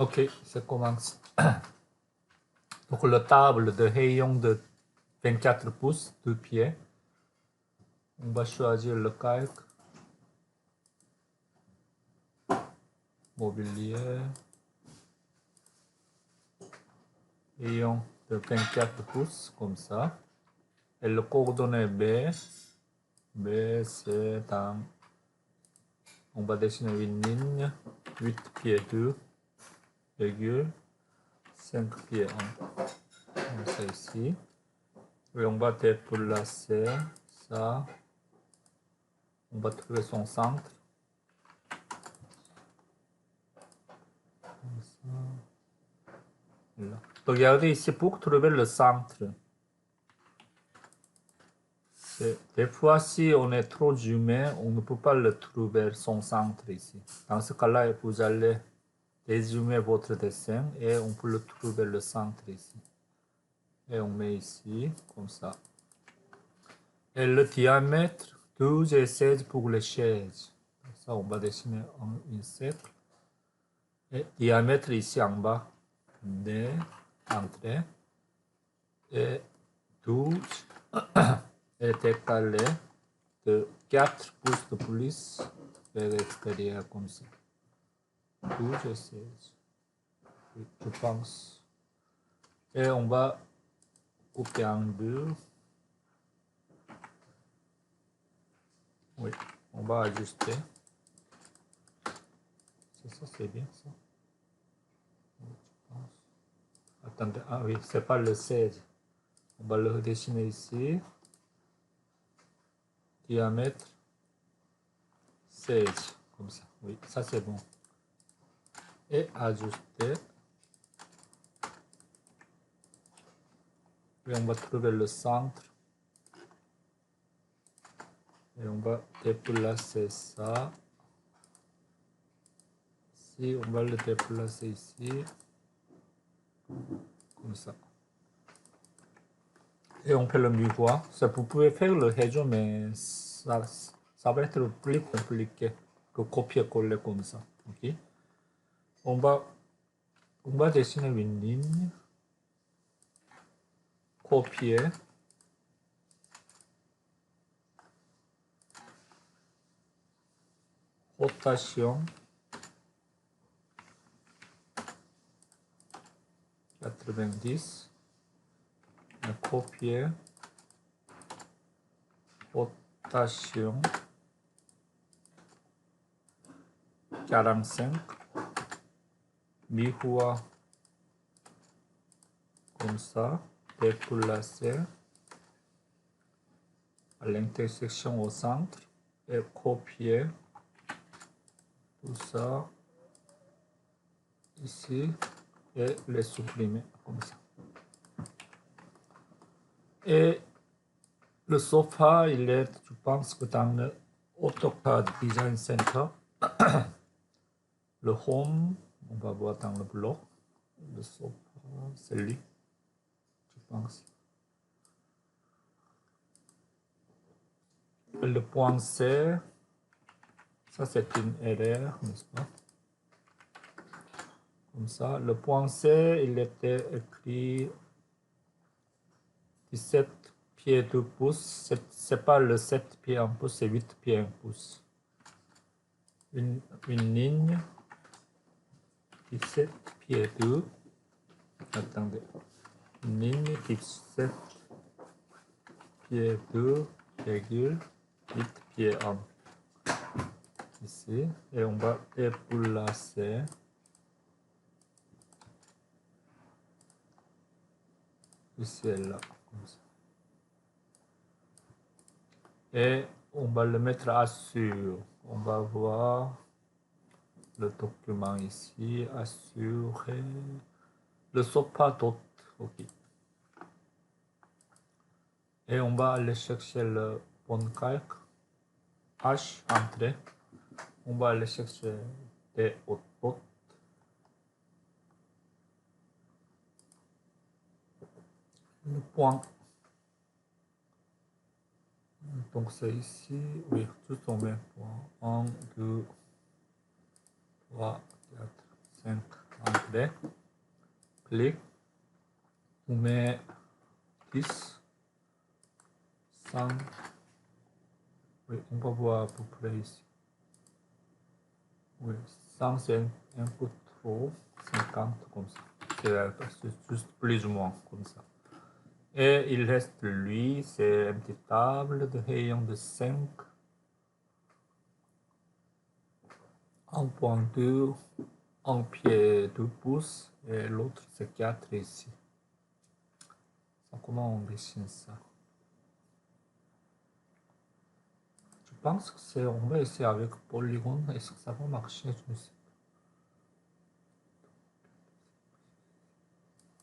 Ok, ça commence. Donc la table de rayon de 24 pouces, 2 pieds. On va choisir le calque. Mobilier. Rayon de 24 pouces, comme ça. Et le coordonnée B. B, c'est dans... On va dessiner une ligne. 8 pieds 2, virgule, 5 pieds 1. Comme ça ici. Et on va déplacer ça. On va trouver son centre. Comme ça. Là. Regardez ici pour trouver le centre. Des fois, si on est trop zoomé, on ne peut pas le trouver son centre ici. Dans ce cas-là, vous allez dézoomer votre dessin et on peut le trouver le centre ici. Et on met ici, comme ça. Et le diamètre, 12 et 16 pour les chaises. Ça, on va dessiner un cercle. Et diamètre ici en bas, D, entrée. Et 12 est étalé de 4 pouces de plus vers l'extérieur comme ça. 12 et 16. Je pense. Et on va couper en deux. Oui, on va ajuster. C'est ça, c'est bien ça. Attendez, ah oui, c'est pas le 16. On va le redessiner ici. Diamètre 16, comme ça. Oui, ça c'est bon. Et ajuster. Et on va trouver le centre. Et on va déplacer ça. Ici, on va le déplacer ici. Comme ça. Et on peut le miroir. Ça, vous pouvez faire le réseau, mais ça va être plus compliqué que copier-coller comme ça. Ok? On va dessiner une ligne. Copier. Rotation. 90. Copier. Rotation. 45. Miroir. Comme ça. Déplacer. À l'intersection au centre. Et copier. Tout ça. Ici. Et les supprimer. Comme ça. Et le sofa, il est, je pense que dans le AutoCAD Design Center, le home, on va voir dans le bloc, le sofa, c'est lui, je pense. Et le point C, ça c'est une erreur, n'est-ce pas? Comme ça, le point C, il était écrit 17 pieds 2 pouces, c'est pas le 7 pieds 1 pouce, c'est 8 pieds 1 pouce. Une ligne, 17 pieds 2. Attendez. Une ligne 17 pieds 2, virgule, 8 pieds 1. Ici. Et on va déplacer. Ici et là. Comme ça. Et on va le mettre à sur. On va voir le document ici. Assurer. Le sofa dot. OK. Et on va aller chercher le bon calque. H, entrée. On va aller chercher des autres. Le point. Donc c'est ici, oui, juste au même point. 1, 2, 3, 4, 5, 1, entrée, clic, on met 10, 100, oui, on va voir à peu près ici. Oui, 100 c'est un peu trop, 50 comme ça. C'est juste plus ou moins comme ça. Et il reste lui, c'est une petite table de rayon de 5, 1.2, un pied 2 pouces et l'autre c'est 4 ici. Ça, comment on dessine ça? Je pense que c'est, on va essayer avec polygone. Est-ce que ça va marcher? Je ne sais pas.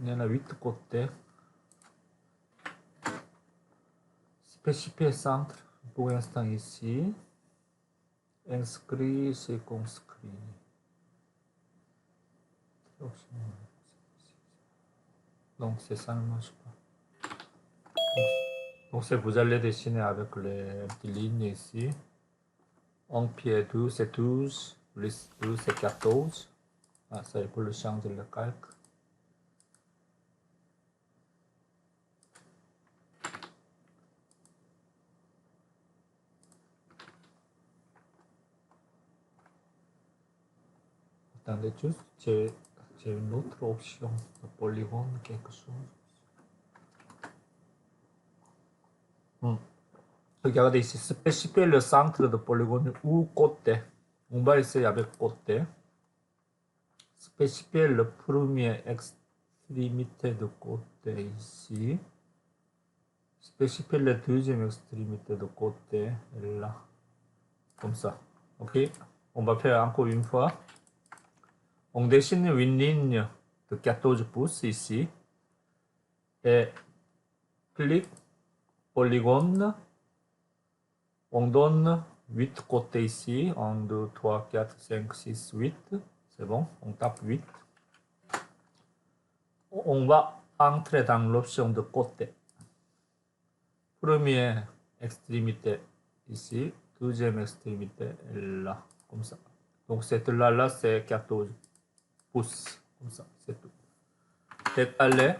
Il y en a 8 côtés. Spécifier centre pour l'instant ici. Inscrit, circonscrit. Donc c'est ça ne marche pas. Donc vous allez dessiner avec les petites lignes ici. Un pied 12 c'est 12, plus 12 c'est 14. Ah, ça pour le changer le calque. Attendez juste, j'ai une autre option de polygone, quelque chose. Regardez ici, spécifier le centre de polygone ou côté. On va essayer avec côté. Spécifier le premier extrémité de côté ici. Spécifier la deuxième extrémité de côté là. Comme ça. Ok. On va faire encore une fois. On dessine une ligne de 14 pouces ici. Et clic polygone. On donne 8 côtés ici. 1, 2, 3, 4, 5, 6, 8. C'est bon, on tape 8. On va entrer dans l'option de côté. Première extrémité ici, deuxième extrémité là, comme ça. Donc cette là, c'est 14 pouces, comme ça, c'est tout. Étaler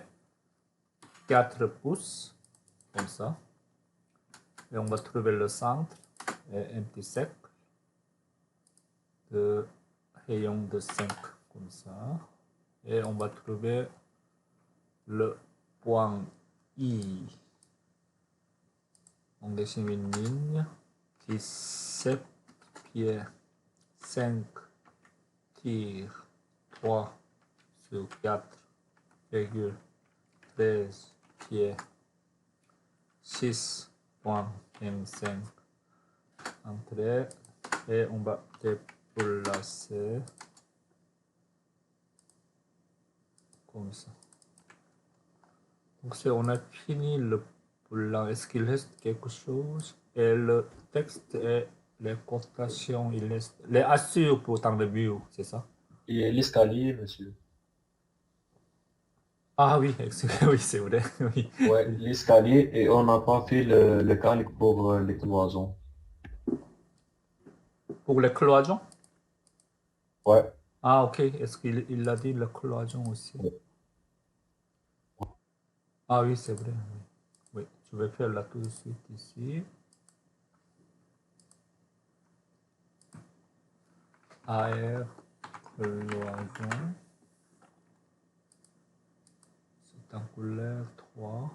4 pouces, comme ça. Et on va trouver le centre et un petit cercle de rayon de 5, comme ça. Et on va trouver le point I. On dessine une ligne, 17 pieds, 5 tirs, 3 sur 4,13 pieds, 6,25 entrée, et on va déplacer comme ça. Donc on a fini le plan. Est-ce qu'il reste quelque chose? Et le texte et les cotations, il reste les assure pour dans le view, c'est ça? Et l'escalier, monsieur. Ah oui, oui, c'est vrai. Oui. Ouais, l'escalier, et on n'a pas fait le calque pour les cloisons. Pour les cloisons? Ouais. Ah ok, est-ce qu'il a dit la cloison aussi? Ah oui, c'est vrai. Oui. Oui, je vais faire là tout de suite ici. AR cloison. C'est en couleur 3.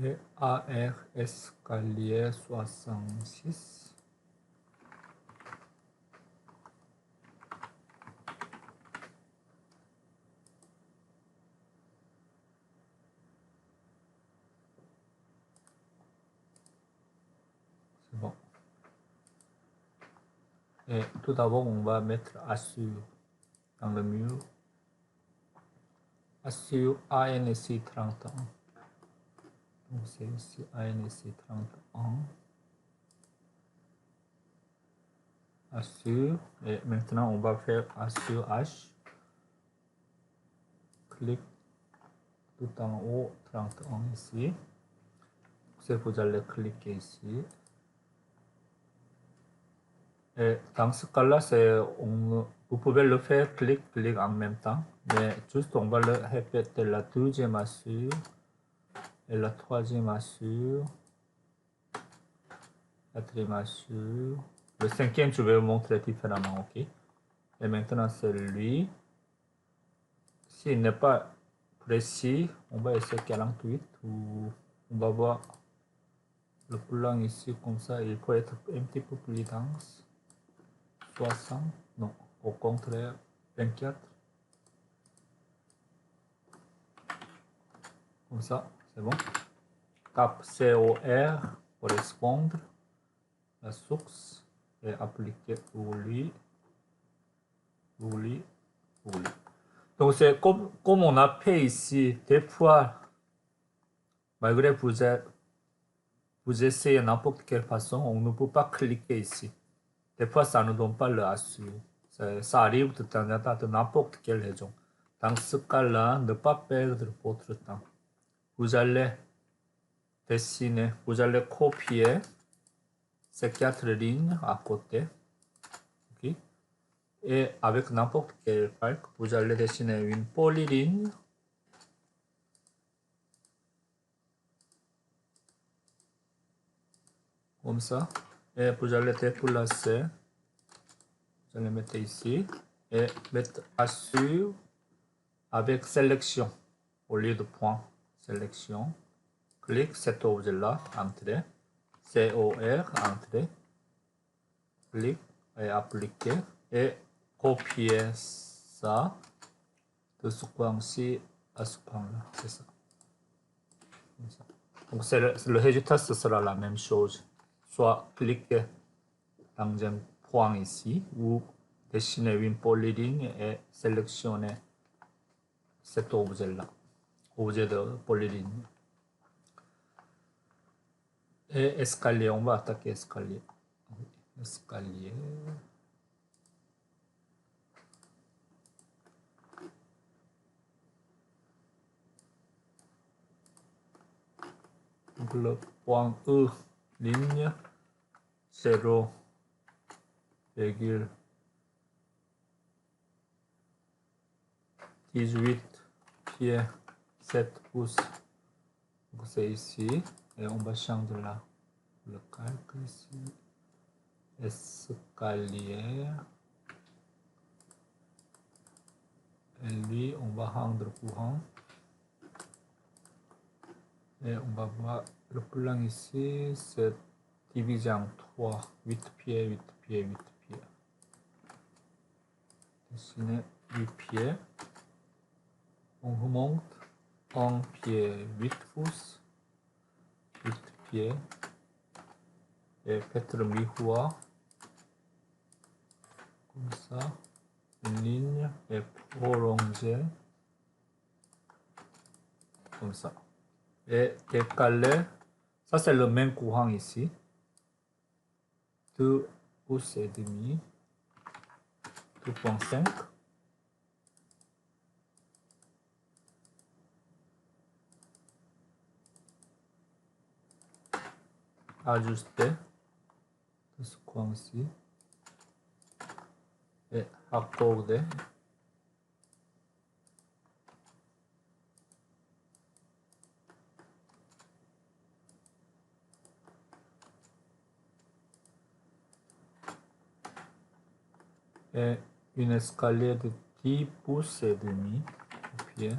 Et AR escalier 66. C'est bon. Et tout d'abord, on va mettre assure dans le mur. Assure ANC 31. Donc c'est ici ANC 31. Assure. Et maintenant on va faire Assure H. Clique tout en haut 31 ici. Vous allez cliquer ici. Et dans ce cas-là, vous pouvez le faire clic en même temps. Mais juste on va le répéter la deuxième assure et la troisième assure. Quatrième assure. Le cinquième, je vais vous montrer différemment, ok? Et maintenant, c'est lui. S'il n'est pas précis, on va essayer 48 ou on va voir le plan ici comme ça. Il peut être un petit peu plus dense. 60, non, au contraire, 24. Comme ça, c'est bon. Tape COR pour répondre la source et appliquer oubli. Donc c'est comme on a fait ici, des fois, malgré que vous essayez n'importe quelle façon, on ne peut pas cliquer ici. Des fois, ça ne donne pas le assure. Ça arrive de temps en temps de n'importe quelle raison. Dans ce cas-là, ne pas perdre votre temps. Vous allez dessiner, vous allez copier ces 4 lignes à côté. Okay? Et avec n'importe quel calque, vous allez dessiner une polyligne. Comme ça. Et vous allez déplacer. Vous allez mettre ici. Et mettre assure avec sélection. Au lieu de point, sélection. Clique cet objet-là, entrée. COR, entrée. Clique et appliquer. Et copier ça de ce coin-ci à ce coin-là. C'est ça. Donc le résultat, ce sera la même chose. Soit cliquer dans un point ici ou dessiner une polyligne et sélectionner cet objet-là. Objet de polyligne. Et escalier, on va attaquer escalier. Escalier. Donc le point E, ligne 0,18 pieds 7 pouces. Donc c'est ici. Et on va changer le calque ici. Escalier. Et lui, on va rendre courant. Et on va voir le plan ici, c'est divisé en 3. 8 pieds, 8 pieds, 8 pieds. Dessiner 8 pieds. On remonte 1 pied 8 pouces. 8 pieds. Et peut-être le miroir. Comme ça. Une ligne et prolonger. Comme ça. Et décaler. Ça, c'est le même courant ici. 2 pouces et demi. 2,5. Ajuster de ce coin-ci. Et accorder. Et une escalier de 10 pouces et demi au pied.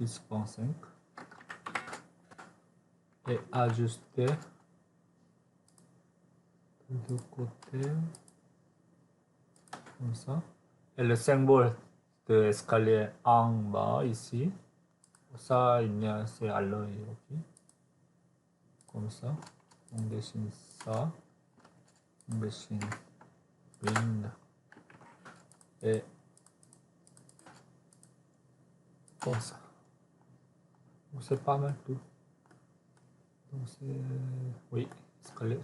10,5. Et ajuster de deux côtés. Comme ça. Et le symbole de escalier en bas ici. Ça, c'est à l'œil. Okay? Comme ça. On dessine ça. On dessine une Et comme ça. Donc, c'est pas mal tout. Donc, c'est... Oui, escalier.